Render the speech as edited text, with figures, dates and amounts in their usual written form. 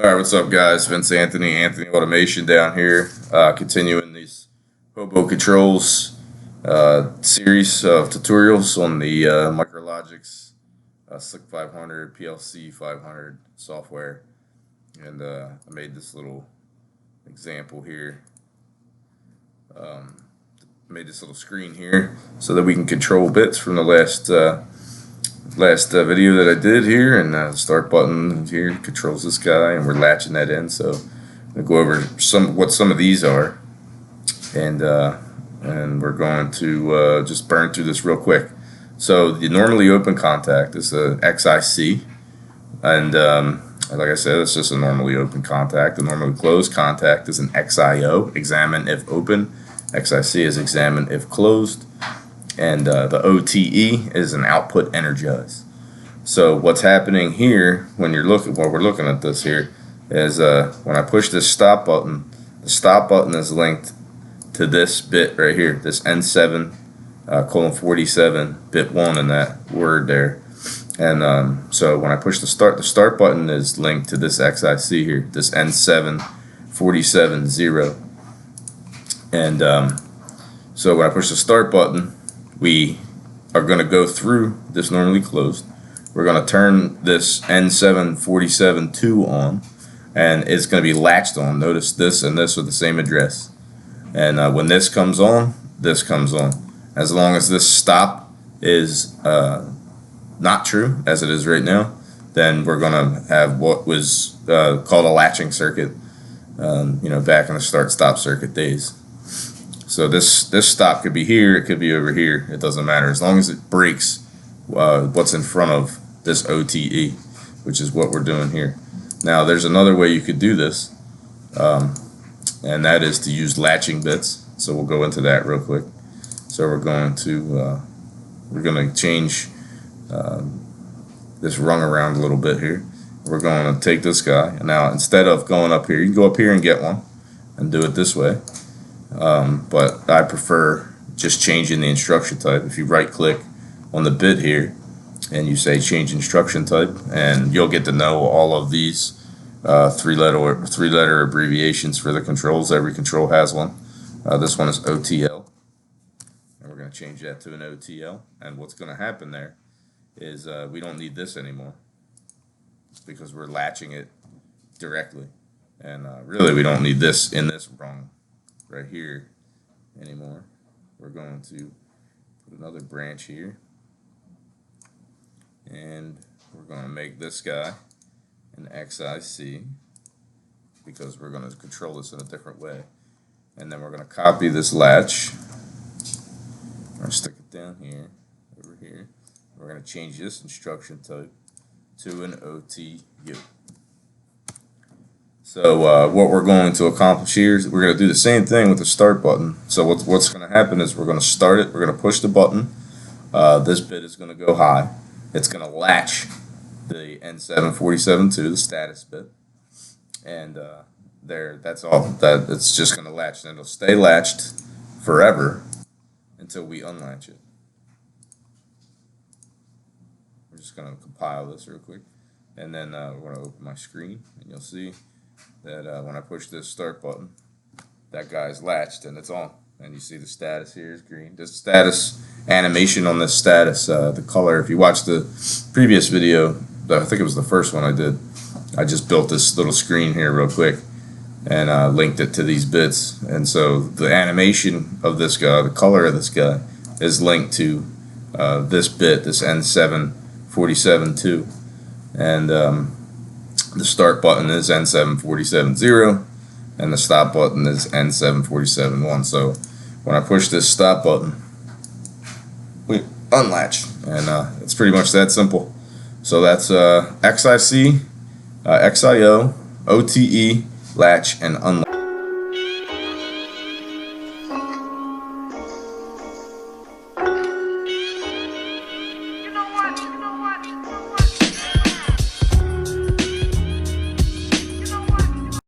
Alright, what's up guys? Vince Anthony Automation down here, continuing these Hobo Controls series of tutorials on the Micrologix SLIC 500 PLC 500 software. And I made this little example here, made this little screen here so that we can control bits from the last video that I did here, and the start button here controls this guy, and we're latching that in. So I'm going to go over what some of these are, and we're going to just burn through this real quick. So the normally open contact is the XIC, and like I said, it's just a normally open contact. The normally closed contact is an XIO, examine if open. XIC is examine if closed. And the OTE is an output energize. So what's happening here when we're looking at this here is when I push this stop button, the stop button is linked to this bit right here, this N7 :47 bit 1 in that word there. And so when I push the start button is linked to this XIC here, this N7 :47 0. And so when I push the start button, we are going to go through this normally closed. We're going to turn this N7 :47 2 on, and it's going to be latched on. Notice this and this are the same address. And when this comes on, this comes on. As long as this stop is not true, as it is right now, then we're going to have what was called a latching circuit, back in the start-stop circuit days. So this stop could be here, it could be over here, it doesn't matter, as long as it breaks what's in front of this OTE, which is what we're doing here. Now there's another way you could do this, and that is to use latching bits. So we'll go into that real quick. So we're going to change this rung around a little bit here. We're going to take this guy, and now instead of going up here, you can go up here and get one and do it this way. But I prefer just changing the instruction type. If you right click on the bit here and you say change instruction type, and you'll get to know all of these three letter abbreviations for the controls. Every control has one. This one is OTL, and we're going to change that to an OTL. And what's going to happen there is we don't need this anymore because we're latching it directly, and really we don't need this in this rung right here anymore. We're going to put another branch here, and we're going to make this guy an XIC because we're going to control this in a different way. And then we're going to copy this latch. We're going to stick it down here, over here. We're going to change this instruction type to an OTU. So what we're going to accomplish here is we're going to do the same thing with the start button. So what's going to happen is we're going to start it. We're going to push the button. This bit is going to go high. It's going to latch the N7 :47 2, the status bit, and that's all. That it's just going to latch, and it'll stay latched forever until we unlatch it. We're just going to compile this real quick, and then we're going to open my screen, and you'll see that when I push this start button, that guy's latched and it's on. And you see the status here is green. This status animation on this status, the color, if you watch the previous video, I think it was the first one I did, I just built this little screen here real quick and linked it to these bits. And so the animation of this guy, the color of this guy, is linked to this bit, this N7 :47 2. And the start button is N7 :47 0, and the stop button is N7 :47 1. So when I push this stop button, we unlatch, and it's pretty much that simple. So that's XIC, XIO, OTE, latch, and unlatch.